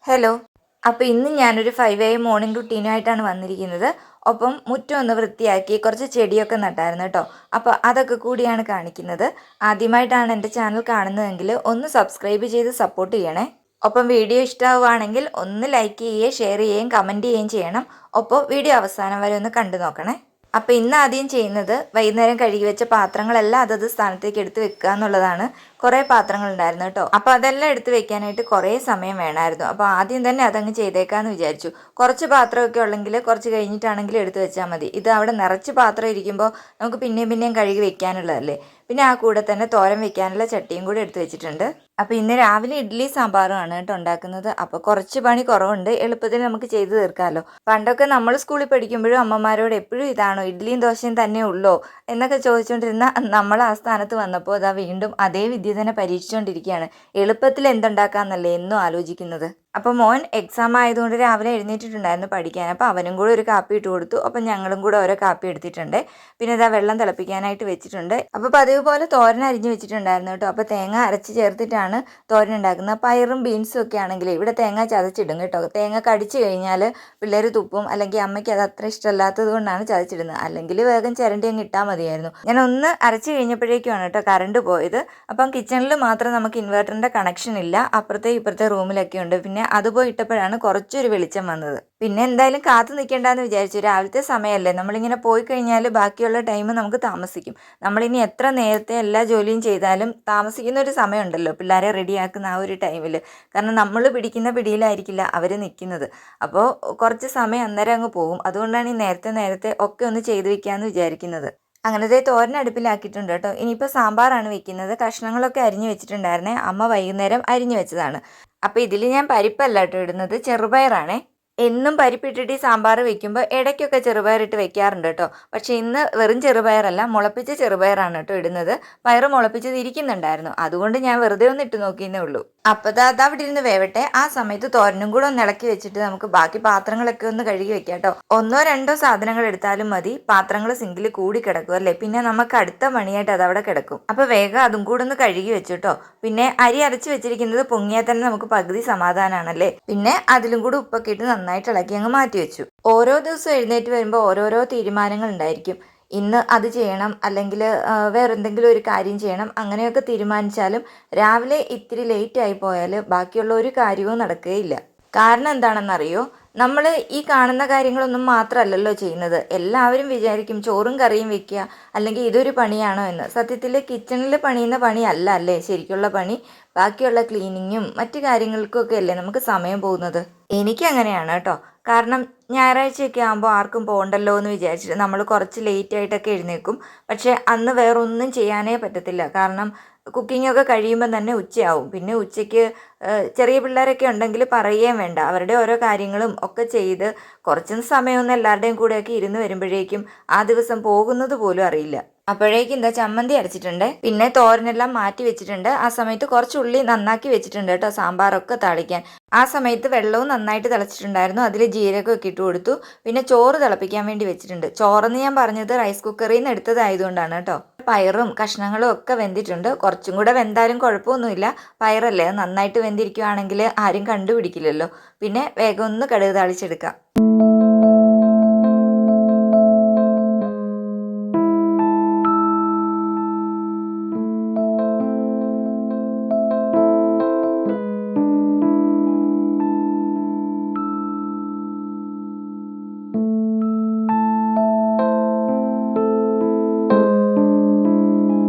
Hello. അപ്പോൾ ഇന്ന് ഞാനൊരു 5 AM മോർണിംഗ് റുട്ടീനായിട്ടാണ് വന്നിരിക്കുന്നത്. ഒപ്പം മുറ്റം ഒന്ന് വൃത്തിയാക്കി കുറച്ച് ചെടിയൊക്കെ നട്ടായിരുന്നു കേട്ടോ. അപ്പോൾ അതൊക്കെ കൂടിയാണ് കാണിക്കുന്നത്. ആദ്യമായിട്ടാണ് എൻ്റെ ചാനൽ കാണുന്നതെങ്കിൽ ഒന്ന് സബ്സ്ക്രൈബ് ചെയ്ത് സപ്പോർട്ട് ചെയ്യണേ. ഒപ്പം വീഡിയോ ഇഷ്ടമാവുകയാണെങ്കിൽ ഒന്ന് ലൈക്ക് ചെയ്യുകയും ഷെയർ ചെയ്യുകയും കമൻറ്റ് ചെയ്യുകയും ചെയ്യണം. ഒപ്പം വീഡിയോ അവസാനം വരെ ഒന്ന് കണ്ടു നോക്കണേ. അപ്പോൾ ഇന്ന് ആദ്യം ചെയ്യുന്നത് വൈകുന്നേരം കഴുകി വെച്ച പാത്രങ്ങളെല്ലാം അതത് സ്ഥാനത്തേക്ക് എടുത്ത് വെക്കുക എന്നുള്ളതാണ്. കുറേ പാത്രങ്ങൾ ഉണ്ടായിരുന്നു കേട്ടോ. അപ്പോൾ അതെല്ലാം എടുത്ത് വെക്കാനായിട്ട് കുറേ സമയം വേണമായിരുന്നു. അപ്പോൾ ആദ്യം തന്നെ അതങ്ങ് ചെയ്തേക്കാമെന്ന് വിചാരിച്ചു. കുറച്ച് പാത്രമൊക്കെ ഉള്ളെങ്കിൽ കുറച്ച് കഴിഞ്ഞിട്ടാണെങ്കിലും എടുത്ത് വെച്ചാൽ മതി. ഇത് അവിടെ നിറച്ച് പാത്രം ഇരിക്കുമ്പോൾ നമുക്ക് പിന്നെയും പിന്നെയും കഴുകി വെക്കാനുള്ളതല്ലേ. പിന്നെ ആ കൂടെ തന്നെ തോരൻ വെക്കാനുള്ള ചട്ടിയും കൂടി എടുത്ത് വെച്ചിട്ടുണ്ട്. അപ്പോൾ ഇന്ന് രാവിലെ ഇഡ്ഡലി സാമ്പാറുമാണ് കേട്ടോ ഉണ്ടാക്കുന്നത്. അപ്പോൾ കുറച്ച് പണി കുറവുണ്ട്, എളുപ്പത്തിൽ നമുക്ക് ചെയ്ത് തീർക്കാമല്ലോ. പണ്ടൊക്കെ നമ്മൾ സ്കൂളിൽ പഠിക്കുമ്പോഴും അമ്മമാരോട് എപ്പോഴും ഇതാണോ ഇഡ്ഡലിയും ദോശയും തന്നെ ഉള്ളോ എന്നൊക്കെ ചോദിച്ചുകൊണ്ടിരുന്ന നമ്മൾ ആ സ്ഥാനത്ത് വന്നപ്പോൾ അതാ വീണ്ടും അതേ വിദ്യ തന്നെ പരീക്ഷിച്ചുകൊണ്ടിരിക്കുകയാണ്. എളുപ്പത്തിൽ എന്തുണ്ടാക്കാമെന്നല്ലേ എന്നും ആലോചിക്കുന്നത്. അപ്പോൾ മോൻ എക്സാം ആയതുകൊണ്ട് രാവിലെ എഴുന്നേറ്റിട്ടുണ്ടായിരുന്നു പഠിക്കാൻ. അപ്പോൾ അവനും കൂടെ ഒരു കാപ്പി ഇട്ട് കൊടുത്തു. അപ്പം ഞങ്ങളും കൂടെ ഓരോ കാപ്പി എടുത്തിട്ടുണ്ട്. പിന്നെ ഇതാ വെള്ളം തിളപ്പിക്കാനായിട്ട് വെച്ചിട്ടുണ്ട്. അപ്പോൾ പതിവ് പോലെ തോരൻ അരിഞ്ഞ് വെച്ചിട്ടുണ്ടായിരുന്നു കേട്ടോ. അപ്പോൾ തേങ്ങ അരച്ച് ചേർത്തിട്ടാണ് തോരൻ ഉണ്ടാക്കുന്നത്. പയറും ബീൻസും ഒക്കെ ആണെങ്കിൽ ഇവിടെ തേങ്ങ ചതച്ചിടും കേട്ടോ. തേങ്ങ കടിച്ചു കഴിഞ്ഞാൽ പിള്ളേർ തുപ്പും, അല്ലെങ്കിൽ അമ്മയ്ക്ക് അത് അത്ര ഇഷ്ടമല്ലാത്തത് കൊണ്ടാണ് ചതച്ചിടുന്നത്. അല്ലെങ്കിൽ വേഗം ചിരണ്ടി അങ്ങ് ഇട്ടാൽ മതിയായിരുന്നു. ഞാൻ ഒന്ന് അരച്ച് കഴിഞ്ഞപ്പോഴേക്കുമാണ് കേട്ടോ കറണ്ട് പോയത്. അപ്പം കിച്ചണിൽ മാത്രം നമുക്ക് ഇൻവെർട്ടറിൻ്റെ കണക്ഷൻ ഇല്ല, അപ്പുറത്തെ ഇപ്പുറത്തെ റൂമിലൊക്കെ ഉണ്ട്. പിന്നെ അത് പോയി ഇട്ടപ്പോഴാണ് കുറച്ചൊരു വെളിച്ചം വന്നത്. പിന്നെ എന്തായാലും കാത്തു നിൽക്കേണ്ടെന്ന് വിചാരിച്ചു. രാവിലത്തെ സമയമല്ലേ, നമ്മളിങ്ങനെ പോയി കഴിഞ്ഞാൽ ബാക്കിയുള്ള ടൈം നമുക്ക് താമസിക്കും. നമ്മളിനി എത്ര നേരത്തെ എല്ലാ ജോലിയും ചെയ്താലും താമസിക്കുന്ന ഒരു സമയമുണ്ടല്ലോ പിള്ളേരെ റെഡിയാക്കുന്ന ആ ഒരു ടൈമിൽ. കാരണം നമ്മൾ പിടിക്കുന്ന പിടിയിലായിരിക്കില്ല അവർ നിൽക്കുന്നത്. അപ്പോൾ കുറച്ച് സമയം അന്നേരം അങ്ങ് പോകും. അതുകൊണ്ടാണ് ഈ നേരത്തെ ഒക്കെ ഒന്ന് ചെയ്ത് വെക്കാമെന്ന് വിചാരിക്കുന്നത്. അങ്ങനത്തെ തോരൻ അടുപ്പിലാക്കിയിട്ടുണ്ട് കേട്ടോ. ഇനിയിപ്പോൾ സാമ്പാറാണ് വെക്കുന്നത്. കഷ്ണങ്ങളൊക്കെ അരിഞ്ഞു വെച്ചിട്ടുണ്ടായിരുന്നേ, അമ്മ വൈകുന്നേരം അരിഞ്ഞു വെച്ചതാണ്. അപ്പോൾ ഇതിൽ ഞാൻ പരിപ്പല്ല കേട്ടോ ഇടുന്നത്, ചെറുപയറാണേ. എന്നും പരിപ്പിട്ടിട്ട് ഈ സാമ്പാർ വെക്കുമ്പോൾ ഇടയ്ക്കൊക്കെ ചെറുപയറിട്ട് വെക്കാറുണ്ട് കേട്ടോ. പക്ഷേ ഇന്ന് വെറും ചെറുപയറല്ല, മുളപ്പിച്ച ചെറുപയറാണ് കേട്ടോ ഇടുന്നത്. പയറ് മുളപ്പിച്ചത് ഇരിക്കുന്നുണ്ടായിരുന്നു, അതുകൊണ്ട് ഞാൻ വെറുതെ ഒന്ന് ഇട്ട് നോക്കിയെന്നേ ഉള്ളൂ. അപ്പോൾ അത് അവിടെ ഇരുന്ന് വേവട്ടെ. ആ സമയത്ത് തോരനും കൂടെ ഒന്ന് ഇളക്കി വെച്ചിട്ട് നമുക്ക് ബാക്കി പാത്രങ്ങളൊക്കെ ഒന്ന് കഴുകി വെക്കാം കേട്ടോ. 1-2 സാധനങ്ങൾ എടുത്താലും മതി, പാത്രങ്ങൾ സിങ്കിൽ കൂടി കിടക്കും അല്ലേ. പിന്നെ നമുക്ക് അടുത്ത പണിയായിട്ട് അത് അവിടെ കിടക്കും. അപ്പോൾ വേഗം അതും കൂടെ ഒന്ന് കഴുകി വെച്ചു കേട്ടോ. പിന്നെ അരി അരച്ച് വെച്ചിരിക്കുന്നത് പൊങ്ങിയാൽ തന്നെ നമുക്ക് പകുതി സമാധാനമാണല്ലേ. പിന്നെ അതിലും കൂടി ഉപ്പൊക്കെ ഇട്ട് നന്നായിട്ട് ഇളക്കി അങ്ങ് മാറ്റി വെച്ചു. ഓരോ ദിവസവും എഴുന്നേറ്റ് വരുമ്പോൾ ഓരോരോ തീരുമാനങ്ങൾ ഉണ്ടായിരിക്കും. ഇന്ന് അത് ചെയ്യണം, അല്ലെങ്കിൽ വേറെന്തെങ്കിലും ഒരു കാര്യം ചെയ്യണം, അങ്ങനെയൊക്കെ തീരുമാനിച്ചാലും രാവിലെ ഇത്തിരി ലേറ്റ് ആയി പോയാൽ ബാക്കിയുള്ള ഒരു കാര്യവും നടക്കുകയില്ല. കാരണം എന്താണെന്നറിയോ, നമ്മൾ ഈ കാണുന്ന കാര്യങ്ങളൊന്നും മാത്രമല്ലല്ലോ ചെയ്യുന്നത്. എല്ലാവരും വിചാരിക്കും ചോറും കറിയും വെക്കുക, അല്ലെങ്കിൽ ഇതൊരു പണിയാണോ എന്ന്. സത്യത്തിൽ കിച്ചണിൽ പണിയുന്ന പണിയല്ല അല്ലേ ശരിക്കുള്ള പണി. ബാക്കിയുള്ള ക്ലീനിങ്ങും മറ്റു കാര്യങ്ങൾക്കൊക്കെ അല്ലേ നമുക്ക് സമയം പോകുന്നത്. എനിക്കങ്ങനെയാണ് കേട്ടോ. കാരണം ഞായറാഴ്ചയൊക്കെ ആകുമ്പോൾ ആർക്കും പോകണ്ടല്ലോ എന്ന് വിചാരിച്ചിട്ട് നമ്മൾ കുറച്ച് ലേറ്റായിട്ടൊക്കെ എഴുന്നേൽക്കും. പക്ഷേ അന്ന് വേറൊന്നും ചെയ്യാനേ പറ്റത്തില്ല. കാരണം കുക്കിങ്ങൊക്കെ കഴിയുമ്പം തന്നെ ഉച്ചയാവും. പിന്നെ ഉച്ചയ്ക്ക് ചെറിയ പിള്ളേരൊക്കെ ഉണ്ടെങ്കിൽ പറയുകയും വേണ്ട. അവരുടെ ഓരോ കാര്യങ്ങളും ഒക്കെ ചെയ്ത് കുറച്ച് സമയമൊന്നും എല്ലാവരുടെയും കൂടെയൊക്കെ ഇരുന്ന് വരുമ്പോഴേക്കും ആ ദിവസം പോകുന്നത് പോലും അറിയില്ല. അപ്പോഴേക്കും എന്താ ചമ്മന്തി അരച്ചിട്ടുണ്ട്, പിന്നെ തോരനെല്ലാം മാറ്റി വെച്ചിട്ടുണ്ട്. ആ സമയത്ത് കുറച്ച് ഉള്ളി നന്നാക്കി വെച്ചിട്ടുണ്ട് കേട്ടോ സാമ്പാറൊക്കെ താളിക്കാൻ. ആ സമയത്ത് വെള്ളവും നന്നായിട്ട് തിളച്ചിട്ടുണ്ടായിരുന്നു, അതിൽ ജീരകമൊക്കെ ഇട്ട് കൊടുത്തു. പിന്നെ ചോറ് തിളപ്പിക്കാൻ വേണ്ടി വെച്ചിട്ടുണ്ട്. ചോറെന്ന് ഞാൻ പറഞ്ഞത് റൈസ് കുക്കറിൽ നിന്ന് എടുത്തതായതുകൊണ്ടാണ് കേട്ടോ. പയറും കഷ്ണങ്ങളും ഒക്കെ വെന്തിട്ടുണ്ട്. കുറച്ചും കൂടെ വെന്താലും കുഴപ്പമൊന്നുമില്ല, പയറല്ലേ, നന്നായിട്ട് വെന്തിരിക്കുകയാണെങ്കിൽ ആരും കണ്ടുപിടിക്കില്ലല്ലോ. പിന്നെ വേഗം ഒന്ന് കടുക് താളിച്ചെടുക്കാം.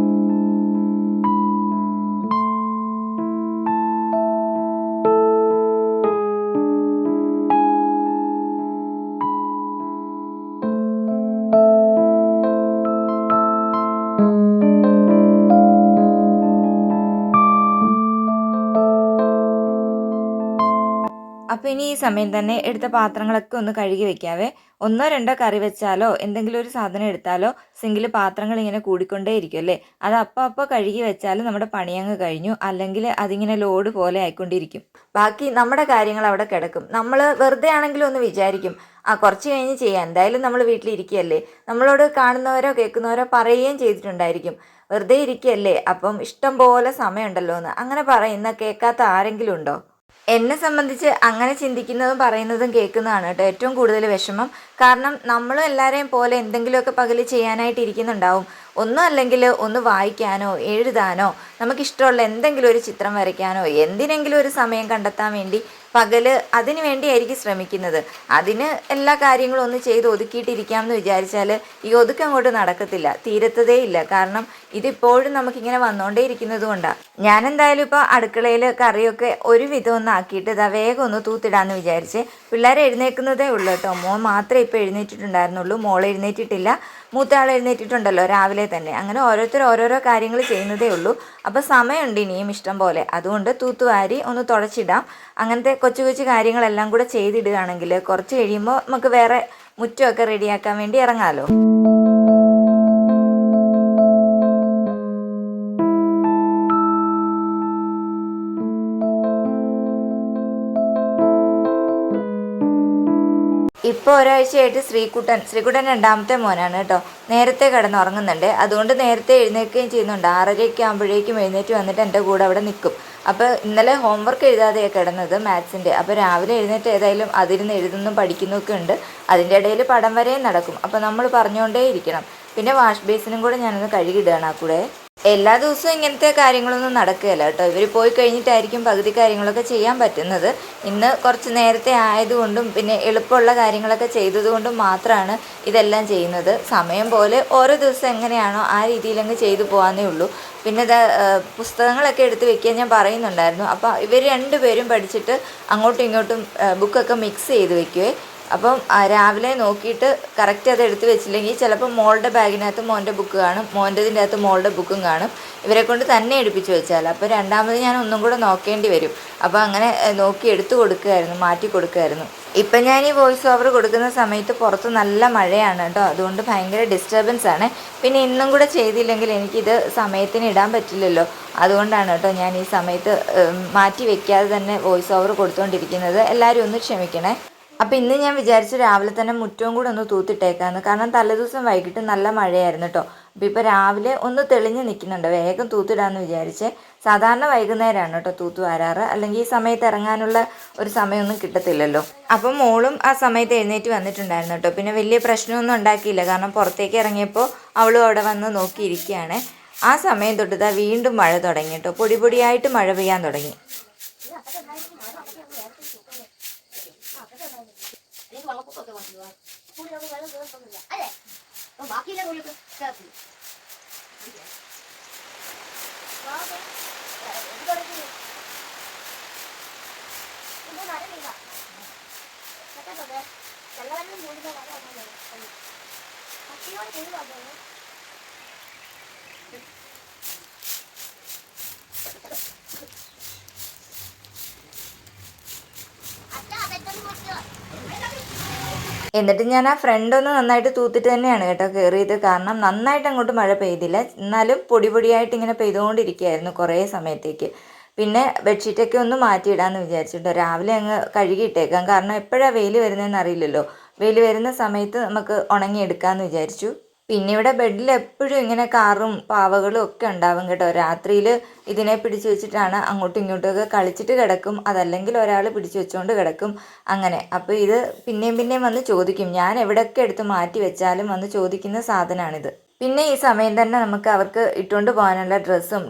അപ്പോൾ ഇനി ഈ സമയം തന്നെ എടുത്ത പാത്രങ്ങളൊക്കെ ഒന്ന് കഴുകി വെക്കാവേ. 1-2 കറി വെച്ചാലോ എന്തെങ്കിലും ഒരു സാധനം എടുത്താലോ സിങ്കിൽ പാത്രങ്ങൾ ഇങ്ങനെ കൂടിക്കൊണ്ടേയിരിക്കും അല്ലേ. അത് അപ്പോൾ കഴുകി വെച്ചാൽ നമ്മുടെ പണിയങ്ങ് കഴിഞ്ഞു. അല്ലെങ്കിൽ അതിങ്ങനെ ലോഡ് പോലെ ആയിക്കൊണ്ടിരിക്കും. ബാക്കി നമ്മുടെ കാര്യങ്ങൾ അവിടെ കിടക്കും. നമ്മൾ വെറുതെ ആണെങ്കിലും ഒന്ന് വിചാരിക്കും കുറച്ച് കഴിഞ്ഞ് ചെയ്യാം, എന്തായാലും നമ്മൾ വീട്ടിലിരിക്കുകയല്ലേ. നമ്മളോട് കാണുന്നവരോ കേൾക്കുന്നവരോ പറയുകയും ചെയ്തിട്ടുണ്ടായിരിക്കും വെറുതെ ഇരിക്കുകയല്ലേ, അപ്പം ഇഷ്ടം പോലെ സമയമുണ്ടല്ലോ എന്ന്. അങ്ങനെ പറയുന്ന കേൾക്കാത്ത ആരെങ്കിലും ഉണ്ടോ? എന്നെ സംബന്ധിച്ച് അങ്ങനെ ചിന്തിക്കുന്നതും പറയുന്നതും കേൾക്കുന്നതാണ് കേട്ടോ ഏറ്റവും കൂടുതൽ വിഷമം. കാരണം നമ്മളും എല്ലാവരെയും പോലെ എന്തെങ്കിലുമൊക്കെ പകൽ ചെയ്യാനായിട്ട് ഇരിക്കുന്നുണ്ടാവും. ഒന്നും അല്ലെങ്കിൽ ഒന്ന് വായിക്കാനോ എഴുതാനോ നമുക്കിഷ്ടമുള്ള എന്തെങ്കിലും ഒരു ചിത്രം വരയ്ക്കാനോ എന്തിനെങ്കിലും ഒരു സമയം കണ്ടെത്താൻ വേണ്ടി പകല് അതിന് വേണ്ടിയായിരിക്കും ശ്രമിക്കുന്നത്. അതിന് എല്ലാ കാര്യങ്ങളും ഒന്ന് ചെയ്ത് ഒതുക്കിയിട്ടിരിക്കാമെന്ന് വിചാരിച്ചാൽ ഈ ഒതുക്കം അങ്ങോട്ട് നടക്കത്തില്ല, തീരത്തതേ ഇല്ല. കാരണം ഇതിപ്പോഴും നമുക്കിങ്ങനെ വന്നുകൊണ്ടേ ഇരിക്കുന്നത് കൊണ്ടാണ്. ഞാൻ എന്തായാലും ഇപ്പോൾ അടുക്കളയിൽ കറിയൊക്കെ ഒരുവിധം ഒന്ന് ആക്കിയിട്ട് ഇതാ വേഗം ഒന്ന് തൂത്തിടാമെന്ന് വിചാരിച്ച്. പിള്ളേരെ എഴുന്നേൽക്കുന്നതേ ഉള്ളൂ കേട്ടോ. മോൻ മാത്രമേ ഇപ്പോൾ എഴുന്നേറ്റിട്ടുണ്ടായിരുന്നുള്ളൂ, മോൾ എഴുന്നേറ്റിട്ടില്ല. മൂത്ത ആൾ എഴുന്നേറ്റിട്ടുണ്ടല്ലോ രാവിലെ തന്നെ. അങ്ങനെ ഓരോരുത്തർ ഓരോരോ കാര്യങ്ങൾ ചെയ്യുന്നതേ ഉള്ളൂ. അപ്പോൾ സമയമുണ്ട് ഇനിയും ഇഷ്ടം പോലെ. അതുകൊണ്ട് തൂത്തുവാരി ഒന്ന് തുടച്ചിടാം. അങ്ങനത്തെ കൊച്ചു കൊച്ചു കാര്യങ്ങളെല്ലാം കൂടെ ചെയ്തിടുകയാണെങ്കിൽ കുറച്ച് കഴിയുമ്പോൾ നമുക്ക് വേറെ മുറ്റമൊക്കെ റെഡിയാക്കാൻ വേണ്ടി ഇറങ്ങാമല്ലോ. ഇപ്പോൾ ഒരാഴ്ചയായിട്ട് ശ്രീകുട്ടൻ രണ്ടാമത്തെ മോനാണ് കേട്ടോ. നേരത്തെ കിടന്നുറങ്ങുന്നുണ്ട്. അതുകൊണ്ട് നേരത്തെ എഴുന്നേൽക്കുകയും ചെയ്യുന്നുണ്ട്. 6:30 ആകുമ്പോഴേക്കും എഴുന്നേറ്റ് വന്നിട്ട് എൻ്റെ കൂടെ അവിടെ നിൽക്കും. അപ്പോൾ ഇന്നലെ ഹോംവർക്ക് എഴുതാതെയാണ് കിടന്നത് മാത്സിൻ്റെ. അപ്പോൾ രാവിലെ എഴുന്നേറ്റ് ഏതായാലും അതിരുന്ന് എഴുതുന്നും പഠിക്കുന്നൊക്കെ ഉണ്ട്. അതിൻ്റെ ഇടയിൽ പടം വരെയും നടക്കും. അപ്പോൾ നമ്മൾ പറഞ്ഞുകൊണ്ടേ ഇരിക്കണം. പിന്നെ വാഷ് ബേസിനും കൂടെ ഞാനൊന്ന് കഴുകിയിടുകയാണ് ആ കൂടെ. എല്ലാ ദിവസവും ഇങ്ങനത്തെ കാര്യങ്ങളൊന്നും നടക്കുകയില്ല കേട്ടോ. ഇവർ പോയി കഴിഞ്ഞിട്ടായിരിക്കും പകുതി കാര്യങ്ങളൊക്കെ ചെയ്യാൻ പറ്റുന്നത്. ഇന്ന് കുറച്ച് നേരത്തെ ആയതുകൊണ്ടും പിന്നെ എളുപ്പമുള്ള കാര്യങ്ങളൊക്കെ ചെയ്തതുകൊണ്ടും മാത്രമാണ് ഇതെല്ലാം ചെയ്യുന്നത്. സമയം പോലെ ഓരോ ദിവസം എങ്ങനെയാണോ ആ രീതിയിലങ്ങ് ചെയ്തു പോകാനേ ഉള്ളൂ. പിന്നെ പുസ്തകങ്ങളൊക്കെ എടുത്ത് വെക്കാൻ ഞാൻ പറയുന്നുണ്ടായിരുന്നു. അപ്പോൾ ഇവർ രണ്ടുപേരും പഠിച്ചിട്ട് അങ്ങോട്ടും ഇങ്ങോട്ടും ബുക്കൊക്കെ മിക്സ് ചെയ്ത് വെക്കുവേ. അപ്പം രാവിലെ നോക്കിയിട്ട് കറക്റ്റ് അത് എടുത്ത് വെച്ചില്ലെങ്കിൽ ചിലപ്പോൾ മോളുടെ ബാഗിനകത്ത് മോൻ്റെ ബുക്ക് കാണും, മോൻ്റെതിൻ്റെ അകത്ത് മോളുടെ ബുക്കും കാണും. ഇവരെ കൊണ്ട് തന്നെ എടുപ്പിച്ച് വെച്ചാൽ അപ്പോൾ രണ്ടാമത് ഞാൻ ഒന്നും കൂടെ നോക്കേണ്ടി വരും. അപ്പോൾ അങ്ങനെ നോക്കി എടുത്തു കൊടുക്കുമായിരുന്നു, മാറ്റി കൊടുക്കുമായിരുന്നു. ഇപ്പം ഞാൻ ഈ വോയിസ് ഓവർ കൊടുക്കുന്ന സമയത്ത് പുറത്ത് നല്ല മഴയാണ് കേട്ടോ. അതുകൊണ്ട് ഭയങ്കര ഡിസ്റ്റർബൻസ് ആണ്. പിന്നെ ഇന്നും കൂടെ ചെയ്തില്ലെങ്കിൽ എനിക്കിത് സമയത്തിന് ഇടാൻ പറ്റില്ലല്ലോ. അതുകൊണ്ടാണ് കേട്ടോ ഞാൻ ഈ സമയത്ത് മാറ്റി വെക്കാതെ തന്നെ വോയിസ് ഓവർ കൊടുത്തുകൊണ്ടിരിക്കുന്നത്. എല്ലാവരും ഒന്ന് ക്ഷമിക്കണേ. അപ്പോൾ ഇന്ന് ഞാൻ വിചാരിച്ചു രാവിലെ തന്നെ മുറ്റവും കൂടെ ഒന്ന് തൂത്തിട്ടേക്കാമെന്ന്. കാരണം തലേദിവസം വൈകിട്ട് നല്ല മഴയായിരുന്നു കേട്ടോ. അപ്പോൾ ഇപ്പോൾ രാവിലെ ഒന്ന് തെളിഞ്ഞ് നിൽക്കുന്നുണ്ട്. വേഗം തൂത്തിടാമെന്ന് വിചാരിച്ച്. സാധാരണ വൈകുന്നേരമാണ് കേട്ടോ തൂത്ത് വരാറ്. അല്ലെങ്കിൽ ഈ സമയത്ത് ഇറങ്ങാനുള്ള ഒരു സമയമൊന്നും കിട്ടത്തില്ലല്ലോ. അപ്പം മോളും ആ സമയത്ത് എഴുന്നേറ്റ് വന്നിട്ടുണ്ടായിരുന്നു കേട്ടോ. പിന്നെ വലിയ പ്രശ്നമൊന്നും ഉണ്ടാക്കിയില്ല. കാരണം പുറത്തേക്ക് ഇറങ്ങിയപ്പോൾ അവളും അവിടെ വന്ന് നോക്കിയിരിക്കുകയാണ്. ആ സമയം തൊട്ട് വീണ്ടും മഴ തുടങ്ങി കേട്ടോ. പൊടിയായിട്ട് മഴ പെയ്യാൻ തുടങ്ങി. വെള്ളപ്പൊക്കമൊക്കെ വന്നു സ്കൂളിലൊക്കെ വെള്ളം കയറത്തൊന്നുമില്ല അല്ലേ. അപ്പം ബാക്കിയുള്ള കോഴിയൊക്കെ ചേർത്തില്ല. വെള്ളം കൂടുതൽ പട്ടിയോട് ചെയ്തു പറഞ്ഞു. എന്നിട്ട് ഞാൻ ആ ഫ്രണ്ടൊന്ന് നന്നായിട്ട് തൂത്തിട്ട് തന്നെയാണ് കേട്ടോ കയറിയത്. കാരണം നന്നായിട്ട് അങ്ങോട്ട് മഴ പെയ്തില്ല, എന്നാലും പൊടിയായിട്ട് ഇങ്ങനെ പെയ്തുകൊണ്ടിരിക്കുകയായിരുന്നു കുറേ സമയത്തേക്ക്. പിന്നെ ബെഡ്ഷീറ്റൊക്കെ ഒന്ന് മാറ്റിയിടാമെന്ന് വിചാരിച്ചിട്ടോ. രാവിലെ അങ്ങ് കഴുകിയിട്ടേക്കാം. കാരണം എപ്പോഴാണ് വെയിൽ വരുന്നതെന്ന് അറിയില്ലല്ലോ. വെയിൽ വരുന്ന സമയത്ത് നമുക്ക് ഉണങ്ങിയെടുക്കാമെന്ന് വിചാരിച്ചു. പിന്നെ ഇവിടെ ബെഡിൽ എപ്പോഴും ഇങ്ങനെ കാറും പാവകളും ഒക്കെ ഉണ്ടാവും കേട്ടോ. രാത്രിയിൽ ഇതിനെ പിടിച്ചു വെച്ചിട്ടാണ് അങ്ങോട്ടും ഇങ്ങോട്ടുമൊക്കെ കളിച്ചിട്ട് കിടക്കും. അതല്ലെങ്കിൽ ഒരാൾ പിടിച്ചു വെച്ചുകൊണ്ട് കിടക്കും അങ്ങനെ. അപ്പോൾ ഇത് പിന്നെയും വന്ന് ചോദിക്കും. ഞാൻ എവിടെയൊക്കെ എടുത്ത് മാറ്റി വെച്ചാലും വന്ന് ചോദിക്കുന്ന സാധനമാണിത്. പിന്നെ ഈ സമയം തന്നെ നമുക്ക് അവർക്ക് ഇട്ടുകൊണ്ട് പോകാനുള്ള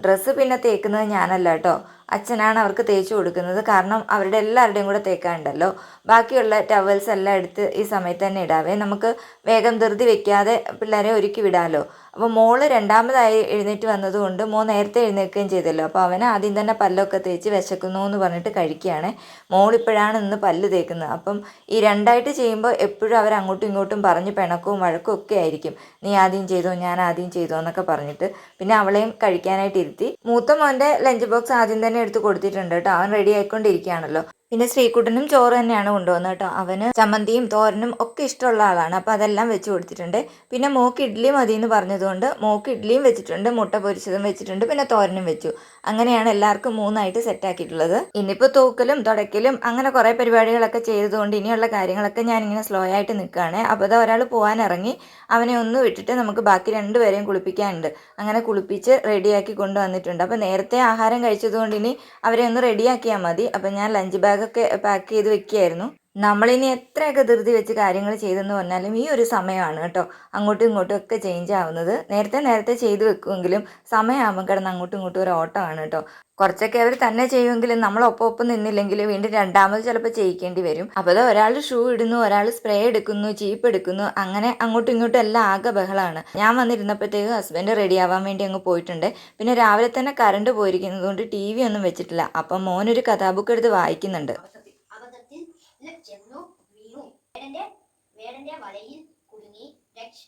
ഡ്രസ്സ് പിന്നെ തേക്കുന്നത് ഞാനല്ല കേട്ടോ. അച്ഛനാണ് അവർക്ക് തേച്ച് കൊടുക്കുന്നത്. കാരണം അവരുടെ എല്ലാവരുടെയും കൂടെ തേക്കാനുണ്ടല്ലോ. ബാക്കിയുള്ള ടവൽസ് എല്ലാം എടുത്ത് ഈ സമയത്ത് തന്നെ ഇടാവേ. നമുക്ക് വേഗം ധൃതി വെക്കാതെ പിള്ളേരെ ഒരുക്കി വിടാമല്ലോ. അപ്പോൾ മോള് രണ്ടാമതായി എഴുന്നേറ്റ് വന്നതുകൊണ്ട് മോൻ നേരത്തെ എഴുന്നേൽക്കുകയും ചെയ്തല്ലോ. അപ്പോൾ അവന് ആദ്യം തന്നെ പല്ലൊക്കെ തേച്ച് വിശക്കുന്നു എന്ന് പറഞ്ഞിട്ട് കഴിക്കുകയാണ്. മോളിപ്പോഴാണ് ഇന്ന് പല്ല് തേക്കുന്നത്. അപ്പം ഈ രണ്ടായിട്ട് ചെയ്യുമ്പോൾ എപ്പോഴും അവർ അങ്ങോട്ടും ഇങ്ങോട്ടും പറഞ്ഞ് പിണക്കവും വഴക്കും ഒക്കെ ആയിരിക്കും. നീ ആദ്യം ചെയ്തോ, ഞാൻ ആദ്യം ചെയ്തോ എന്നൊക്കെ പറഞ്ഞിട്ട്. പിന്നെ അവളെയും കഴിക്കാനായിട്ട് ഇരുത്തി. മൂത്ത മോൻ്റെ ലഞ്ച് ബോക്സ് ആദ്യം തന്നെ എടുത്ത് കൊടുത്തിട്ടുണ്ട് കേട്ടോ. അവൻ റെഡി ആയിക്കൊണ്ടിരിക്കുകയാണല്ലോ. പിന്നെ ശ്രീകുട്ടനും ചോറ് തന്നെയാണ് കൊണ്ടുവന്നത് കേട്ടോ. അവന് ചമ്മന്തിയും തോരനും ഒക്കെ ഇഷ്ടമുള്ള ആളാണ്. അപ്പോൾ അതെല്ലാം വെച്ച് കൊടുത്തിട്ടുണ്ട്. പിന്നെ മോക്ക് ഇഡ്ഡലി മതി എന്ന് പറഞ്ഞതുകൊണ്ട് മോക്ക് ഇഡ്ഡലിയും വെച്ചിട്ടുണ്ട്, മുട്ട പൊരിച്ചതും വെച്ചിട്ടുണ്ട്, പിന്നെ തോരനും വെച്ചു. അങ്ങനെയാണ് എല്ലാവർക്കും 3 സെറ്റാക്കിയിട്ടുള്ളത്. ഇനിയിപ്പോൾ തൂക്കലും തുടയ്ക്കലും അങ്ങനെ കുറേ പരിപാടികളൊക്കെ ചെയ്തതുകൊണ്ട് ഇനിയുള്ള കാര്യങ്ങളൊക്കെ ഞാനിങ്ങനെ സ്ലോ ആയിട്ട് നിൽക്കുകയാണ്. അപ്പോൾ അത് ഒരാൾ പോകാനിറങ്ങി, അവനെ ഒന്ന് വിട്ടിട്ട് നമുക്ക് ബാക്കി 2 പേരെയും കുളിപ്പിക്കാനുണ്ട്. അങ്ങനെ കുളിപ്പിച്ച് റെഡിയാക്കി കൊണ്ടുവന്നിട്ടുണ്ട്. അപ്പോൾ നേരത്തെ ആഹാരം കഴിച്ചതുകൊണ്ട് ഇനി അവരെ ഒന്ന് റെഡിയാക്കിയാൽ മതി. അപ്പം ഞാൻ ലഞ്ച് ബാഗൊക്കെ പാക്ക് ചെയ്ത് വെക്കുകയായിരുന്നു. നമ്മളിനി എത്രയൊക്കെ ധൃതി വെച്ച് കാര്യങ്ങൾ ചെയ്തെന്ന് പറഞ്ഞാലും ഈ ഒരു സമയമാണ് കേട്ടോ അങ്ങോട്ടും ഇങ്ങോട്ടും ഒക്കെ ചേഞ്ച് ആവുന്നത്. നേരത്തെ ചെയ്ത് വെക്കുമെങ്കിലും സമയമാകുമ്പോൾ കിടന്ന് അങ്ങോട്ടും ഇങ്ങോട്ടും ഒരു ഓട്ടമാണ് കേട്ടോ. കുറച്ചൊക്കെ അവർ തന്നെ ചെയ്യുമെങ്കിലും നമ്മൾ ഒപ്പം നിന്നില്ലെങ്കിൽ വീണ്ടും രണ്ടാമത് ചിലപ്പോൾ ചെയ്യിക്കേണ്ടി വരും. അപ്പോൾ അത് ഒരാൾ ഷൂ ഇടുന്നു, ഒരാൾ സ്പ്രേ എടുക്കുന്നു, ചീപ്പ് എടുക്കുന്നു, അങ്ങനെ അങ്ങോട്ടും ഇങ്ങോട്ടും എല്ലാം ആകെ ബഹളമാണ്. ഞാൻ വന്നിരുന്നപ്പോഴത്തേക്ക് ഹസ്ബൻഡ് റെഡി ആവാൻ വേണ്ടി അങ്ങ് പോയിട്ടുണ്ട്. പിന്നെ രാവിലെ തന്നെ കറണ്ട് പോയിരിക്കുന്നത് കൊണ്ട് TV ഒന്നും വെച്ചിട്ടില്ല. അപ്പം മോനൊരു കഥാബുക്ക് എടുത്ത് വായിക്കുന്നുണ്ട്. അബദ്ധത്തിൽ ചെന്നു വീണു. വേടന്റെ വലയിൽ കുടുങ്ങി. രക്ഷ.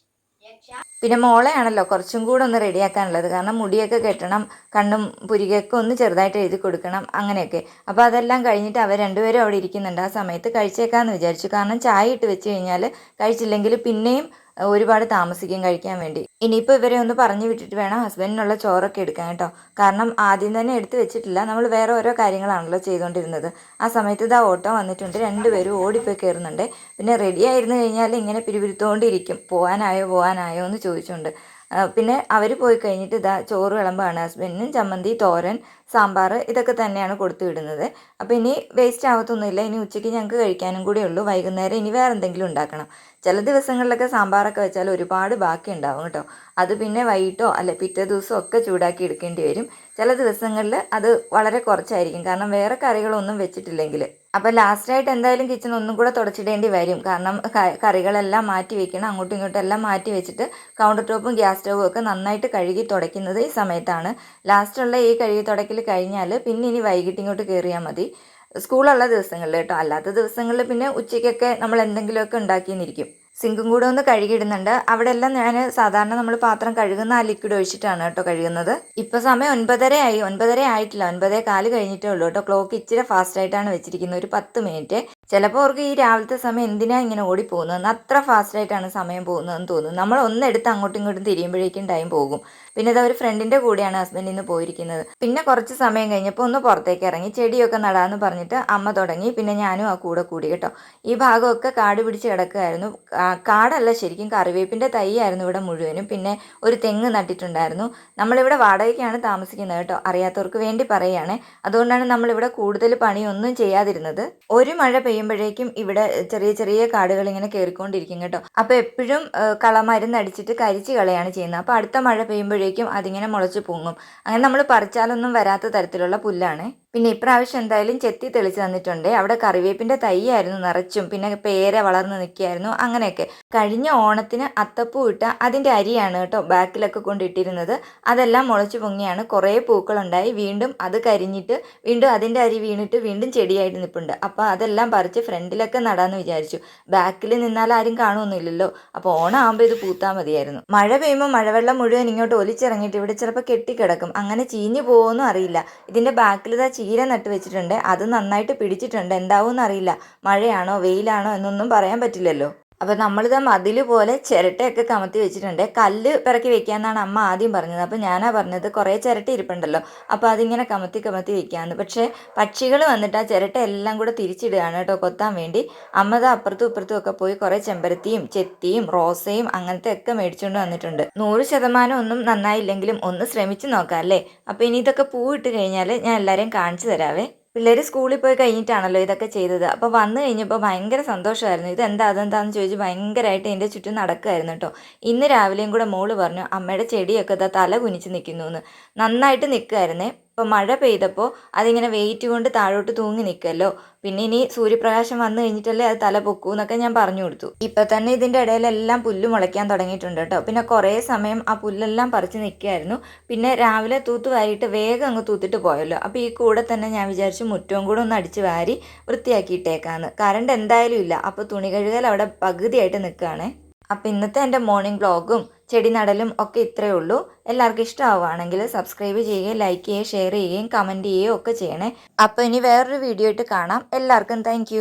പിന്നെ മോളെയാണല്ലോ കുറച്ചും കൂടെ ഒന്ന് റെഡിയാക്കാനുള്ളത്. കാരണം മുടിയൊക്കെ കെട്ടണം, കണ്ണും പുരികൊക്കെ ഒന്ന് ചെറുതായിട്ട് എഴുതി കൊടുക്കണം, അങ്ങനെയൊക്കെ. അപ്പോൾ അതെല്ലാം കഴിഞ്ഞിട്ട് അവർ രണ്ടുപേരും അവിടെ ഇരിക്കുന്നുണ്ട്. ആ സമയത്ത് കഴിച്ചേക്കാമെന്ന് വിചാരിച്ചു. കാരണം ചായ ഇട്ട് വെച്ച് കഴിഞ്ഞാൽ കഴിച്ചില്ലെങ്കിൽ പിന്നെയും ഒരുപാട് താമസിക്കും കഴിക്കാൻ വേണ്ടി. ഇനിയിപ്പോൾ ഇവരെ ഒന്ന് പറഞ്ഞു വിട്ടിട്ട് വേണം ഹസ്ബൻഡിനുള്ള ചോറൊക്കെ എടുക്കാൻ കേട്ടോ. കാരണം ആദ്യം തന്നെ എടുത്ത് വെച്ചിട്ടില്ല, നമ്മൾ വേറെ ഓരോ കാര്യങ്ങളാണല്ലോ ചെയ്തുകൊണ്ടിരുന്നത്. ആ സമയത്ത് ഇതാ ഓട്ടോ വന്നിട്ടുണ്ട്. 2 പേരും ഓടിപ്പോയി കയറുന്നുണ്ട്. പിന്നെ റെഡി ആയിരുന്നു കഴിഞ്ഞാൽ ഇങ്ങനെ പിരിവിരുത്തോണ്ടിരിക്കും, പോകാനായോ എന്ന് ചോദിച്ചുകൊണ്ട്. പിന്നെ അവർ പോയി കഴിഞ്ഞിട്ട് ഇതാ ചോറ് വിളമ്പാണ്. ഹസ്ബൻഡിനും ചമ്മന്തി, തോരൻ, സാമ്പാർ ഇതൊക്കെ തന്നെയാണ് കൊടുത്തു വിടുന്നത്. അപ്പോൾ ഇനി വേസ്റ്റ് ആവത്തൊന്നുമില്ല. ഇനി ഉച്ചയ്ക്ക് ഞങ്ങൾക്ക് കഴിക്കാനും കൂടെ ഉള്ളൂ. വൈകുന്നേരം ഇനി വേറെ എന്തെങ്കിലും ഉണ്ടാക്കണം. ചില ദിവസങ്ങളിലൊക്കെ സാമ്പാറൊക്കെ വെച്ചാൽ ഒരുപാട് ബാക്കി ഉണ്ടാവും കേട്ടോ. അത് പിന്നെ വൈകിട്ടോ അല്ലെ പിറ്റേ ദിവസമോ ഒക്കെ ചൂടാക്കി എടുക്കേണ്ടി വരും. ചില ദിവസങ്ങളിൽ അത് വളരെ കുറച്ചായിരിക്കും, കാരണം വേറെ കറികളൊന്നും വെച്ചിട്ടില്ലെങ്കിൽ. അപ്പോൾ ലാസ്റ്റായിട്ട് എന്തായാലും കിച്ചൺ ഒന്നും കൂടെ തുടച്ചിടേണ്ടി വരും. കാരണം കറികളെല്ലാം മാറ്റി വെക്കണം. അങ്ങോട്ടും ഇങ്ങോട്ടും എല്ലാം മാറ്റി വെച്ചിട്ട് കൗണ്ടർ ടോപ്പും ഗ്യാസ് സ്റ്റൗവും ഒക്കെ നന്നായിട്ട് കഴുകി തുടയ്ക്കുന്നത് ഈ സമയത്താണ്. ലാസ്റ്റുള്ള ഈ കഴുകി തുടയ്ക്കൽ കഴിഞ്ഞാൽ പിന്നെ ഇനി വൈകിട്ട് ഇങ്ങോട്ട് കയറിയാൽ മതി. സ്കൂളുള്ള ദിവസങ്ങളിൽ കേട്ടോ. അല്ലാത്ത ദിവസങ്ങളിൽ പിന്നെ ഉച്ചയ്ക്കൊക്കെ നമ്മൾ എന്തെങ്കിലുമൊക്കെ ഉണ്ടാക്കിയെന്നിരിക്കും. സിങ്കും കൂടെ ഒന്ന് കഴുകിയിടുന്നുണ്ട്. അവിടെ എല്ലാം ഞാൻ സാധാരണ നമ്മൾ പാത്രം കഴുകുന്ന ആ ലിക്വിഡ് ഒഴിച്ചിട്ടാണ് കേട്ടോ കഴുകുന്നത്. ഇപ്പോൾ സമയം 9:30 ആയി. 9:30 ആയിട്ടില്ല, 9:15 കഴിഞ്ഞിട്ടേ ഉള്ളൂ കേട്ടോ. ക്ലോക്ക് ഇച്ചിരി ഫാസ്റ്റായിട്ടാണ് വെച്ചിരിക്കുന്നത്, ഒരു 10 മിനിറ്റ്. ചിലപ്പോൾ അവർക്ക് ഈ രാവിലത്തെ സമയം എന്തിനാ ഇങ്ങനെ ഓടിപ്പോകുന്നതെന്ന്, അത്ര ഫാസ്റ്റായിട്ടാണ് സമയം പോകുന്നതെന്ന് തോന്നുന്നു. നമ്മൾ ഒന്നെടുത്ത് അങ്ങോട്ടും ഇങ്ങോട്ടും തിരിയുമ്പോഴേക്കും ടൈം പോകും. പിന്നെ ഇതാ ഒരു ഫ്രണ്ടിൻ്റെ കൂടെയാണ് ഹസ്ബൻഡ് ഇന്ന് പോയിരിക്കുന്നത്. പിന്നെ കുറച്ച് സമയം കഴിഞ്ഞപ്പോൾ ഒന്ന് പുറത്തേക്ക് ഇറങ്ങി ചെടിയൊക്കെ നടാമെന്ന് പറഞ്ഞിട്ട് അമ്മ തുടങ്ങി. പിന്നെ ഞാനും ആ കൂടെ കൂടി കേട്ടോ. ഈ ഭാഗമൊക്കെ കാട് പിടിച്ച് കിടക്കുകയായിരുന്നു. കാടല്ല, ശരിക്കും കറിവേപ്പിൻ്റെ തൈയായിരുന്നു ഇവിടെ മുഴുവനും. പിന്നെ ഒരു തെങ്ങ് നട്ടിട്ടുണ്ടായിരുന്നു. നമ്മളിവിടെ വാടകയ്ക്കാണ് താമസിക്കുന്നത് കേട്ടോ, അറിയാത്തവർക്ക് വേണ്ടി പറയുകയാണ്. അതുകൊണ്ടാണ് നമ്മളിവിടെ കൂടുതൽ പണിയൊന്നും ചെയ്യാതിരുന്നത്. ഒരു മഴ പെയ്യുമ്പോഴേക്കും ഇവിടെ ചെറിയ ചെറിയ കാടുകൾ ഇങ്ങനെ കയറിക്കൊണ്ടിരിക്കും കേട്ടോ. അപ്പോൾ എപ്പോഴും കളമരുന്ന് അടിച്ചിട്ട് കരിച്ച് കളയാണ് ചെയ്യുന്നത്. അപ്പോൾ അടുത്ത മഴ പെയ്യുമ്പോഴേക്കും അതിങ്ങനെ മുളച്ച് പൊങ്ങും. അങ്ങനെ നമ്മൾ പറിച്ചാലൊന്നും വരാത്ത തരത്തിലുള്ള പുല്ലാണ്. പിന്നെ ഇപ്രാവശ്യം എന്തായാലും ചെത്തി തെളിച്ച് തന്നിട്ടുണ്ട്. അവിടെ കറിവേപ്പിൻ്റെ തൈയായിരുന്നു നിറച്ചും. പിന്നെ പേര വളർന്ന് നിൽക്കുകയായിരുന്നു. അങ്ങനെയൊക്കെ. കഴിഞ്ഞ ഓണത്തിന് അത്തപ്പൂ ഇട്ട അതിൻ്റെ അരിയാണ് കേട്ടോ ബാക്കിലൊക്കെ കൊണ്ടിട്ടിരുന്നത്. അതെല്ലാം മുളച്ച് പൊങ്ങിയാണ്. കുറേ പൂക്കളുണ്ടായി. വീണ്ടും അത് കരിഞ്ഞിട്ട് വീണ്ടും അതിൻ്റെ അരി വീണിട്ട് വീണ്ടും ചെടിയായിട്ട് നിൽപ്പുണ്ട്. അപ്പോൾ അതെല്ലാം പറിച്ച് ഫ്രണ്ടിലൊക്കെ നടാമെന്ന് വിചാരിച്ചു. ബാക്കിൽ നിന്നാൽ ആരും കാണുമൊന്നുമില്ലല്ലോ. അപ്പോൾ ഓണം ആകുമ്പോൾ ഇത് പൂത്താൽ മതിയായിരുന്നു. മഴ പെയ്യുമ്പോൾ മഴവെള്ളം മുഴുവൻ ഇങ്ങോട്ട് ഒലിച്ചിറങ്ങിയിട്ട് ഇവിടെ ചിലപ്പോൾ കെട്ടിക്കിടക്കും. അങ്ങനെ ചീഞ്ഞു പോകുമെന്നും അറിയില്ല. ഇതിൻ്റെ ബാക്കിൽ ഇതാ ചീര നട്ട് വെച്ചിട്ടുണ്ട്. അത് നന്നായിട്ട് പിടിച്ചിട്ടുണ്ട്. എന്താവുമെന്ന് അറിയില്ല. മഴയാണോ വെയിലാണോ എന്നൊന്നും പറയാൻ പറ്റില്ലല്ലോ. അപ്പോൾ നമ്മളിത് മതിൽ പോലെ ചിരട്ടയൊക്കെ കമത്തി വെച്ചിട്ടുണ്ട്. കല്ല് പിറക്കി വെക്കാമെന്നാണ് അമ്മ ആദ്യം പറഞ്ഞത്. അപ്പോൾ ഞാനാ പറഞ്ഞത് കുറേ ചിരട്ട ഇരിപ്പുണ്ടല്ലോ, അപ്പോൾ അതിങ്ങനെ കമത്തി വെക്കാമെന്ന്. പക്ഷേ പക്ഷികൾ വന്നിട്ട് ആ ചിരട്ട എല്ലാം കൂടെ തിരിച്ചിടുകയാണ് കേട്ടോ കൊത്താൻ വേണ്ടി. അമ്മ അപ്പുറത്തും ഇപ്പുറത്തും ഒക്കെ പോയി കുറേ ചെമ്പരത്തിയും ചെത്തിയും റോസയും അങ്ങനത്തെ ഒക്കെ മേടിച്ചുകൊണ്ട് വന്നിട്ടുണ്ട്. 100% ഒന്നും നന്നായില്ലെങ്കിലും ഒന്ന് ശ്രമിച്ച് നോക്കാം അല്ലേ. അപ്പോൾ ഇനി ഇതൊക്കെ പൂവിട്ട് കഴിഞ്ഞാൽ ഞാൻ എല്ലാവരെയും കാണിച്ചു തരാവേ. പിള്ളേർ സ്കൂളിൽ പോയി കഴിഞ്ഞിട്ടാണല്ലോ ഇതൊക്കെ ചെയ്തത്. അപ്പോൾ വന്നു കഴിഞ്ഞപ്പോൾ ഭയങ്കര സന്തോഷമായിരുന്നു. അതെന്താണെന്ന് ചോദിച്ച് ഭയങ്കരമായിട്ട് എൻ്റെ ചുറ്റും നടക്കുമായിരുന്നു കേട്ടോ. ഇന്ന് രാവിലെയും കൂടെ മോള് പറഞ്ഞു അമ്മയുടെ ചെടിയൊക്കെ തല കുനിച്ച് നിൽക്കുന്നു എന്ന്. നന്നായിട്ട് നിൽക്കുമായിരുന്നേ. അപ്പോൾ മഴ പെയ്തപ്പോൾ അതിങ്ങനെ വെയിറ്റ് കൊണ്ട് താഴോട്ട് തൂങ്ങി നിൽക്കുമല്ലോ. പിന്നെ ഇനി സൂര്യപ്രകാശം വന്നു കഴിഞ്ഞിട്ടല്ലേ അത് തല പൊക്കൂ എന്നൊക്കെ ഞാൻ പറഞ്ഞു കൊടുത്തു. ഇപ്പം തന്നെ ഇതിൻ്റെ ഇടയിലെല്ലാം പുല്ല് മുളയ്ക്കാൻ തുടങ്ങിയിട്ടുണ്ട് കേട്ടോ. പിന്നെ കുറേ സമയം ആ പുല്ലെല്ലാം പറിച്ച് നിൽക്കുകയായിരുന്നു. പിന്നെ രാവിലെ തൂത്തുവാരിയിട്ട് വേഗം അങ്ങ് തൂത്തിട്ട് പോയല്ലോ. അപ്പോൾ ഈ കൂടെ തന്നെ ഞാൻ വിചാരിച്ചു മുറ്റവും കൂടെ ഒന്ന് അടിച്ച് വാരി വൃത്തിയാക്കിയിട്ടേക്കാന്ന്. കറണ്ട് എന്തായാലും ഇല്ല. അപ്പോൾ തുണി കഴുകൽ അവിടെ പകുതിയായിട്ട് നിൽക്കുകയാണ്. അപ്പോൾ ഇന്നത്തെ എൻ്റെ മോർണിംഗ് വ്ളോഗും ചെടി നടലും ഒക്കെ ഇത്രയേ ഉള്ളൂ. എല്ലാവർക്കും ഇഷ്ടമാവുകയാണെങ്കിൽ സബ്സ്ക്രൈബ് ചെയ്യുകയും ലൈക്ക് ചെയ്യുകയും ഷെയർ ചെയ്യുകയും കമൻറ്റ് ചെയ്യുകയും ഒക്കെ ചെയ്യണേ. അപ്പോൾ ഇനി വേറൊരു വീഡിയോ ആയിട്ട് കാണാം. എല്ലാവർക്കും താങ്ക്